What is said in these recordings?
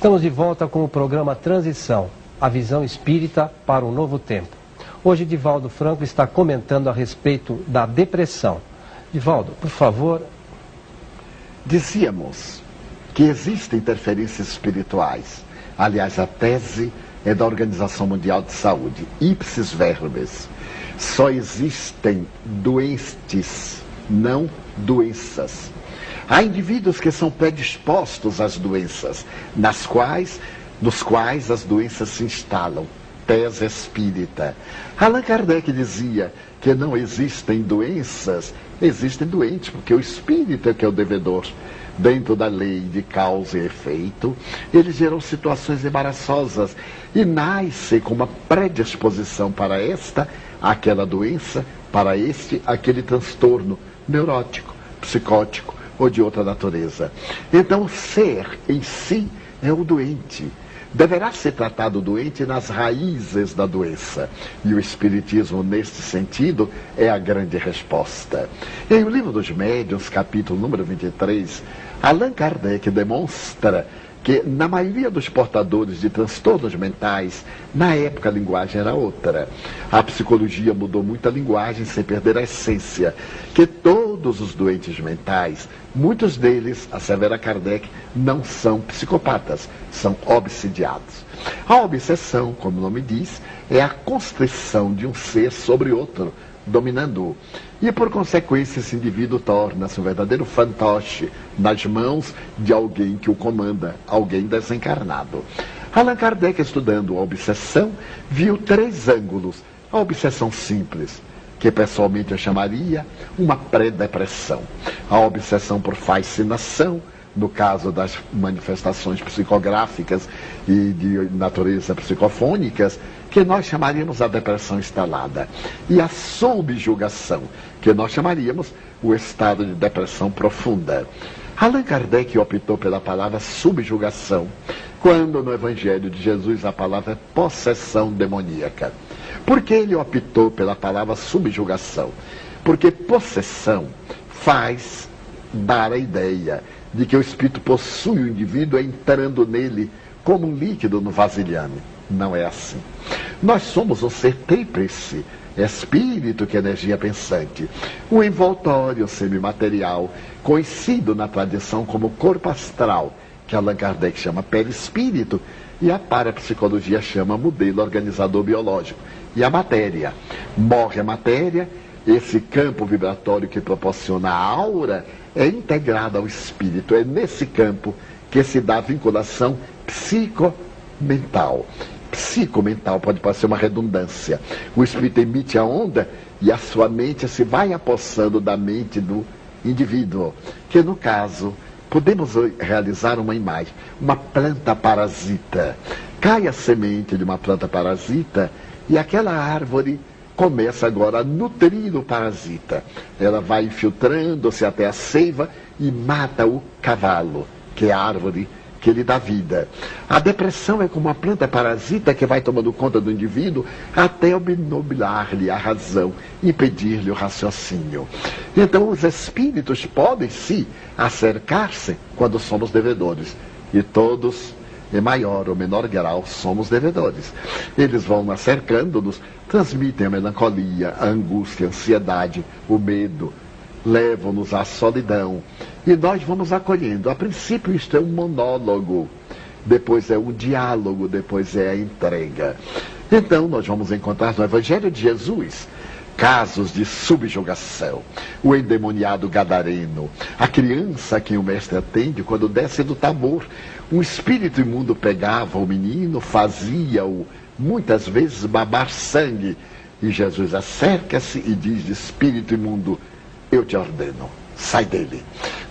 Estamos de volta com o programa Transição, a visão espírita para um novo tempo. Hoje, Divaldo Franco está comentando a respeito da depressão. Divaldo, por favor. Dizíamos que existem interferências espirituais. Aliás, a tese é da Organização Mundial de Saúde, ipsis verbis. Só existem doentes, não doenças. Há indivíduos que são predispostos às doenças, nos quais as doenças se instalam. Tese espírita. Allan Kardec dizia que não existem doenças, existem doentes, porque o espírito é que é o devedor. Dentro da lei de causa e efeito, eles geram situações embaraçosas e nasce com uma predisposição para aquela doença, para aquele transtorno neurótico, psicótico ou de outra natureza. Então, o ser em si é o doente. Deverá ser tratado o doente nas raízes da doença. E o Espiritismo, neste sentido, é a grande resposta. Em O Livro dos Médiuns, capítulo número 23, Allan Kardec demonstra que, na maioria dos portadores de transtornos mentais, na época a linguagem era outra. A psicologia mudou muito a linguagem sem perder a essência, que todos os doentes mentais, muitos deles, assevera Kardec, não são psicopatas, são obsidiados. A obsessão, como o nome diz, é a constrição de um ser sobre outro, dominando-o. E, por consequência, esse indivíduo torna-se um verdadeiro fantoche nas mãos de alguém que o comanda, alguém desencarnado. Allan Kardec, estudando a obsessão, viu 3 ângulos. A obsessão simples, que pessoalmente eu chamaria uma pré-depressão. A obsessão por fascinação, no caso das manifestações psicográficas e de natureza psicofônicas, que nós chamaríamos a depressão instalada. E a subjugação, que nós chamaríamos o estado de depressão profunda. Allan Kardec optou pela palavra subjugação, quando no Evangelho de Jesus a palavra é possessão demoníaca. Por que ele optou pela palavra subjugação? Porque possessão faz dar a ideia de que o espírito possui o indivíduo entrando nele como um líquido no vasilhame. Não é assim. Nós somos um ser tríplice, espírito que é energia pensante, um envoltório semimaterial, conhecido na tradição como corpo astral, que Allan Kardec chama perispírito, e a parapsicologia chama modelo organizador biológico. E a matéria. Morre a matéria, esse campo vibratório que proporciona a aura é integrado ao espírito. É nesse campo que se dá a vinculação psicomental. Psicomental pode parecer uma redundância. O espírito emite a onda e a sua mente se vai apossando da mente do indivíduo. Que no caso, podemos realizar uma imagem. Uma planta parasita. Cai a semente de uma planta parasita e aquela árvore começa agora a nutrir o parasita. Ela vai infiltrando-se até a seiva e mata o cavalo, que é a árvore que lhe dá vida. A depressão é como uma planta parasita que vai tomando conta do indivíduo até obnubilar-lhe a razão, impedir-lhe o raciocínio. Então os espíritos podem sim acercar-se quando somos devedores. E todos, em maior ou menor grau, somos devedores. Eles vão acercando-nos, transmitem a melancolia, a angústia, a ansiedade, o medo, levam-nos à solidão. E nós vamos acolhendo. A princípio isto é um monólogo, depois é um diálogo, depois é a entrega. Então nós vamos encontrar no Evangelho de Jesus casos de subjugação. O endemoniado gadareno, a criança a quem o mestre atende quando desce do Tabor. Um espírito imundo pegava o menino, fazia-o muitas vezes babar sangue. E Jesus acerca-se e diz: espírito imundo, eu te ordeno, sai dele.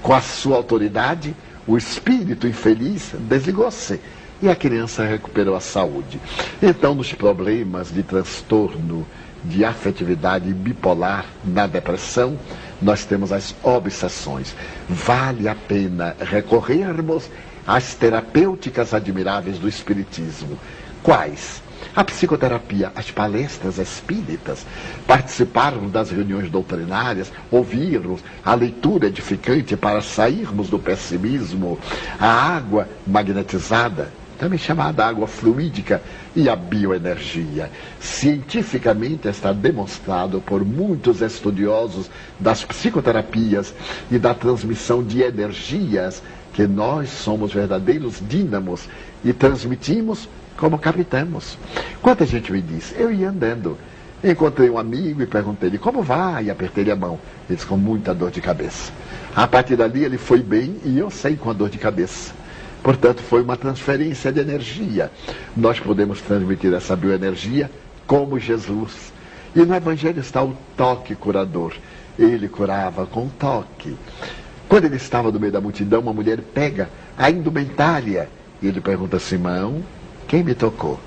Com a sua autoridade, o espírito infeliz desligou-se e a criança recuperou a saúde. Então, nos problemas de transtorno, de afetividade bipolar, na depressão, nós temos as obsessões. Vale a pena recorrermos às terapêuticas admiráveis do Espiritismo. Quais? A psicoterapia, as palestras espíritas, participarmos das reuniões doutrinárias, ouvirmos a leitura edificante para sairmos do pessimismo, a água magnetizada, também chamada água fluídica, e a bioenergia. Cientificamente está demonstrado por muitos estudiosos das psicoterapias e da transmissão de energias que nós somos verdadeiros dínamos e transmitimos como captamos. Quanta gente me disse, eu ia andando, encontrei um amigo e perguntei-lhe como vai, e apertei-lhe a mão. Ele disse, com muita dor de cabeça. A partir dali ele foi bem e eu saí com a dor de cabeça. Portanto, foi uma transferência de energia. Nós podemos transmitir essa bioenergia como Jesus. E no Evangelho está o toque curador. Ele curava com toque. Quando ele estava no meio da multidão, uma mulher pega a indumentária e ele pergunta, Simão, quem me tocou?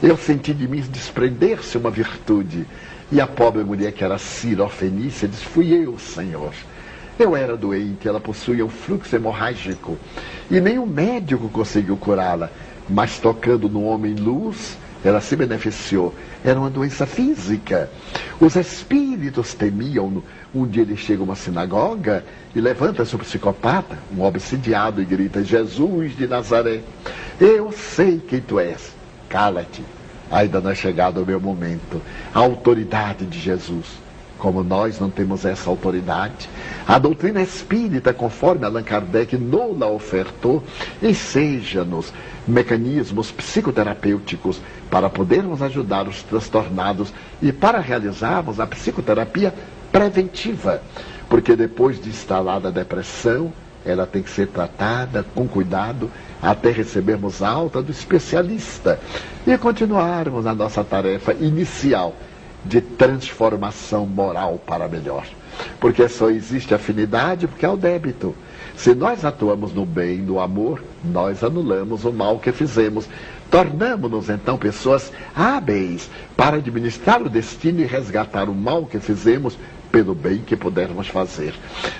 Eu senti de mim desprender-se uma virtude. E a pobre mulher, que era Sirofenícia, disse, fui eu, Senhor. Eu era doente, ela possuía um fluxo hemorrágico. E nem o médico conseguiu curá-la. Mas tocando no homem luz, ela se beneficiou. Era uma doença física. Os espíritos temiam. Um dia ele chega a uma sinagoga e levanta-se um psicopata, um obsidiado, e grita, Jesus de Nazaré, eu sei quem tu és. Cala-te, ainda não é chegado o meu momento. A autoridade de Jesus. Como nós não temos essa autoridade, a doutrina espírita, conforme Allan Kardec nos ofertou, enseja-nos mecanismos psicoterapêuticos para podermos ajudar os transtornados e para realizarmos a psicoterapia preventiva. Porque depois de instalada a depressão, ela tem que ser tratada com cuidado até recebermos a alta do especialista e continuarmos a nossa tarefa inicial de transformação moral para melhor. Porque só existe afinidade porque há o débito. Se nós atuamos no bem, no amor, nós anulamos o mal que fizemos. Tornamos-nos então pessoas hábeis para administrar o destino e resgatar o mal que fizemos pelo bem que pudermos fazer.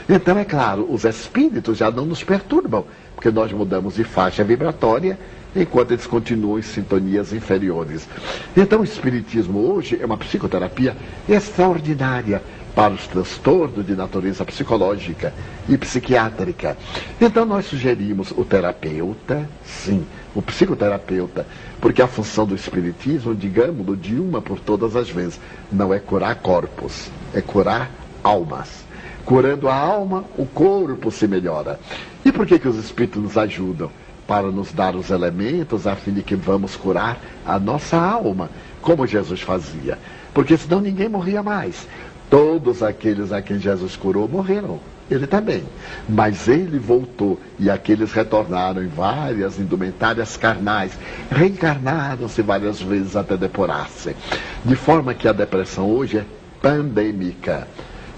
Então, é claro, os espíritos já não nos perturbam, porque nós mudamos de faixa vibratória, enquanto eles continuam em sintonias inferiores. Então, o espiritismo hoje é uma psicoterapia extraordinária para os transtornos de natureza psicológica e psiquiátrica. Então, nós sugerimos o terapeuta, sim, o psicoterapeuta, porque a função do espiritismo, digamos-lo de uma por todas as vezes, não é curar corpos, é curar almas. Curando a alma, o corpo se melhora. E por que os espíritos nos ajudam? Para nos dar os elementos a fim de que vamos curar a nossa alma, como Jesus fazia. Porque senão ninguém morria mais. Todos aqueles a quem Jesus curou morreram. Ele também. Mas ele voltou e aqueles retornaram em várias indumentárias carnais. Reencarnaram-se várias vezes até depurar-se. De forma que a depressão hoje é pandêmica.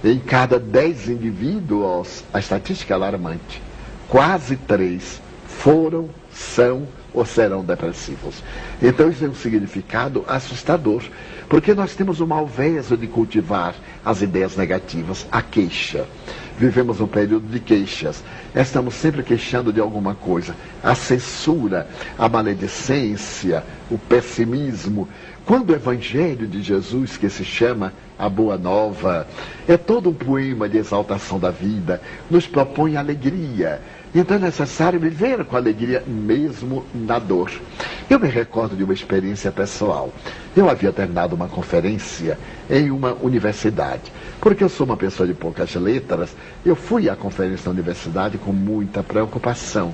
Em cada 10 indivíduos, a estatística é alarmante. Quase 3 foram, são ou serão depressivos. Então isso é um significado assustador, porque nós temos o malveso de cultivar as ideias negativas, a queixa. Vivemos um período de queixas, estamos sempre queixando de alguma coisa, a censura, a maledicência, o pessimismo. Quando o Evangelho de Jesus, que se chama a Boa Nova, é todo um poema de exaltação da vida, nos propõe alegria. Então é necessário viver com alegria mesmo na dor. Eu me recordo de uma experiência pessoal. Eu havia terminado uma conferência em uma universidade. Porque eu sou uma pessoa de poucas letras, eu fui à conferência da universidade com muita preocupação.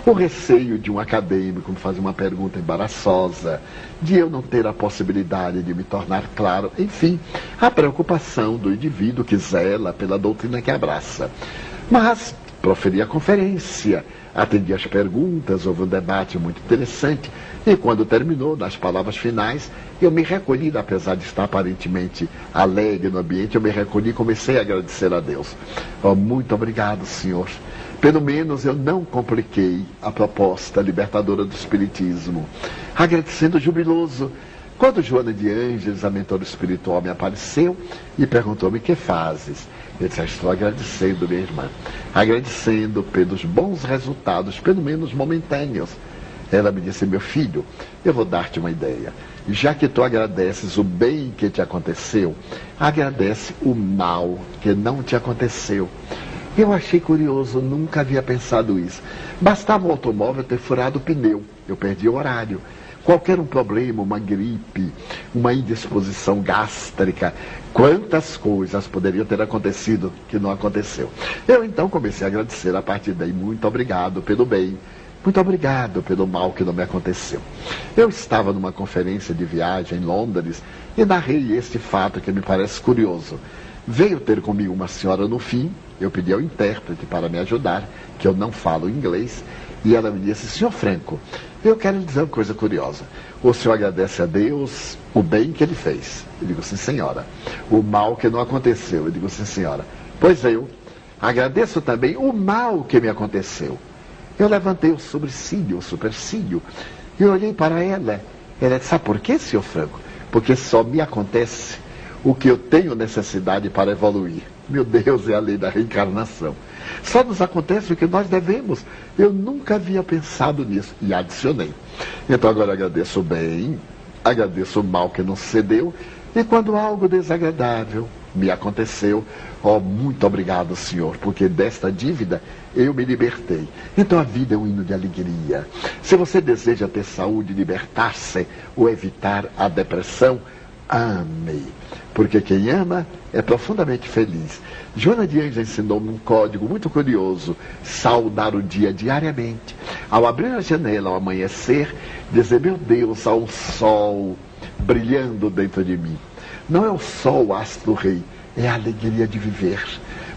O receio de um acadêmico me fazer uma pergunta embaraçosa, de eu não ter a possibilidade de me tornar claro, enfim, a preocupação do indivíduo que zela pela doutrina que abraça. Mas proferi a conferência, atendi as perguntas, houve um debate muito interessante, e quando terminou, nas palavras finais, eu me recolhi, apesar de estar aparentemente alegre no ambiente, eu me recolhi e comecei a agradecer a Deus. Oh, muito obrigado, Senhor. Pelo menos eu não compliquei a proposta libertadora do Espiritismo. Agradecendo jubiloso. Quando Joana de Ângeles, a mentora espiritual, me apareceu e perguntou-me: que fazes? Eu disse: estou agradecendo, minha irmã. Agradecendo pelos bons resultados, pelo menos momentâneos. Ela me disse: meu filho, eu vou dar-te uma ideia. Já que tu agradeces o bem que te aconteceu, agradece o mal que não te aconteceu. Eu achei curioso, nunca havia pensado isso. Bastava o automóvel ter furado o pneu, eu perdi o horário. Qualquer um problema, uma gripe, uma indisposição gástrica, quantas coisas poderiam ter acontecido que não aconteceu. Eu então comecei a agradecer a partir daí. Muito obrigado pelo bem, muito obrigado pelo mal que não me aconteceu. Eu estava numa conferência de viagem em Londres e narrei este fato que me parece curioso. Veio ter comigo uma senhora no fim, eu pedi ao intérprete para me ajudar, que eu não falo inglês, e ela me disse: senhor Franco, eu quero lhe dizer uma coisa curiosa. O senhor agradece a Deus o bem que ele fez? Eu digo: sim, senhora. O mal que não aconteceu? Eu digo: sim, senhora. Pois eu agradeço também o mal que me aconteceu. Eu levantei o sobrecílio, o supercílio, e olhei para ela. Ela disse: sabe por quê, senhor Franco? Porque só me acontece o que eu tenho necessidade para evoluir. Meu Deus, é a lei da reencarnação. Só nos acontece o que nós devemos. Eu nunca havia pensado nisso. E adicionei. Então agora agradeço o bem, agradeço o mal que não cedeu. E quando algo desagradável me aconteceu, muito obrigado, Senhor, porque desta dívida eu me libertei. Então a vida é um hino de alegria. Se você deseja ter saúde, libertar-se ou evitar a depressão, ame, porque quem ama é profundamente feliz. Joana de Ângeles ensinou-me um código muito curioso: saudar o dia diariamente. Ao abrir a janela ao amanhecer, dizer: meu Deus, há um sol brilhando dentro de mim. Não é o sol, o astro rei, é a alegria de viver.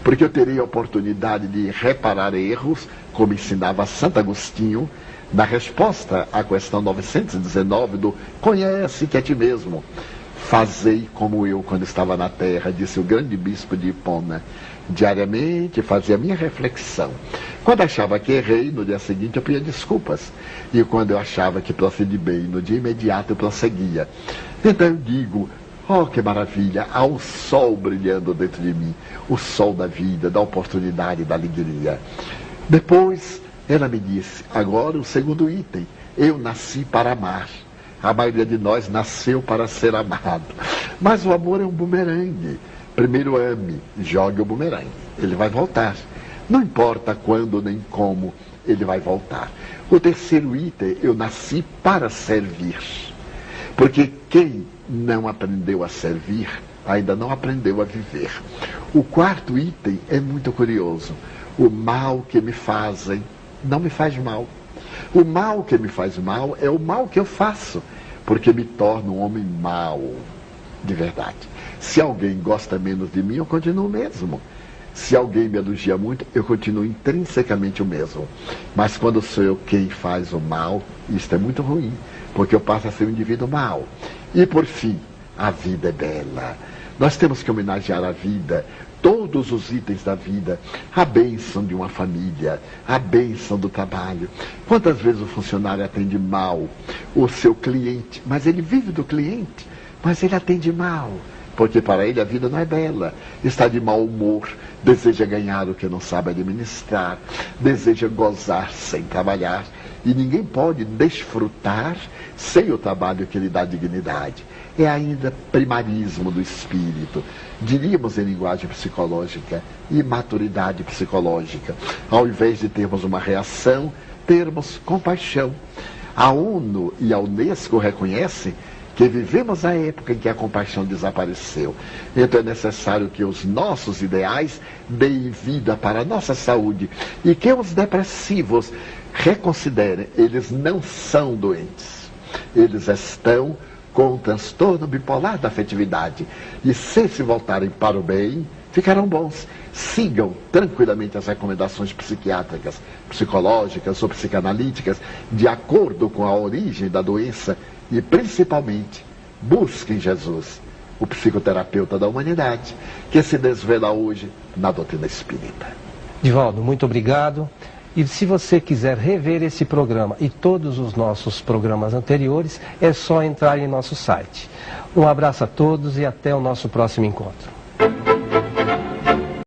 Porque eu terei a oportunidade de reparar erros, como ensinava Santo Agostinho, na resposta à questão 919 do conhece-te a ti mesmo. Fazei como eu quando estava na terra, disse o grande bispo de Hipona. Diariamente fazia a minha reflexão. Quando achava que errei, no dia seguinte eu pedia desculpas. E quando eu achava que procedi bem, no dia imediato eu prosseguia. Então eu digo: oh, que maravilha, há um sol brilhando dentro de mim. O sol da vida, da oportunidade, da alegria. Depois ela me disse: agora o segundo item: eu nasci para amar. A maioria de nós nasceu para ser amado. Mas o amor é um bumerangue. Primeiro ame, jogue o bumerangue. Ele vai voltar. Não importa quando nem como, ele vai voltar. O terceiro item: eu nasci para servir. Porque quem não aprendeu a servir, ainda não aprendeu a viver. O quarto item é muito curioso: o mal que me fazem não me faz mal. O mal que me faz mal é o mal que eu faço, porque me torno um homem mau, de verdade. Se alguém gosta menos de mim, eu continuo o mesmo. Se alguém me elogia muito, eu continuo intrinsecamente o mesmo. Mas quando sou eu quem faz o mal, isto é muito ruim, porque eu passo a ser um indivíduo mau. E por fim, a vida é bela. Nós temos que homenagear a vida, todos os itens da vida, a bênção de uma família, a bênção do trabalho. Quantas vezes o funcionário atende mal o seu cliente, mas ele vive do cliente, mas ele atende mal, porque para ele a vida não é bela. Está de mau humor, deseja ganhar o que não sabe administrar, deseja gozar sem trabalhar, e ninguém pode desfrutar sem o trabalho que lhe dá dignidade. É ainda primarismo do espírito, diríamos em linguagem psicológica, imaturidade psicológica. Ao invés de termos uma reação, termos compaixão. A ONU e a Unesco reconhecem que vivemos a época em que a compaixão desapareceu. Então é necessário que os nossos ideais deem vida para a nossa saúde e que os depressivos reconsiderem: eles não são doentes, eles estão com o transtorno bipolar da afetividade. E se voltarem para o bem, ficarão bons. Sigam tranquilamente as recomendações psiquiátricas, psicológicas ou psicanalíticas, de acordo com a origem da doença, e principalmente busquem Jesus, o psicoterapeuta da humanidade, que se desvela hoje na doutrina espírita. Divaldo, muito obrigado. E se você quiser rever esse programa e todos os nossos programas anteriores, é só entrar em nosso site. Um abraço a todos e até o nosso próximo encontro.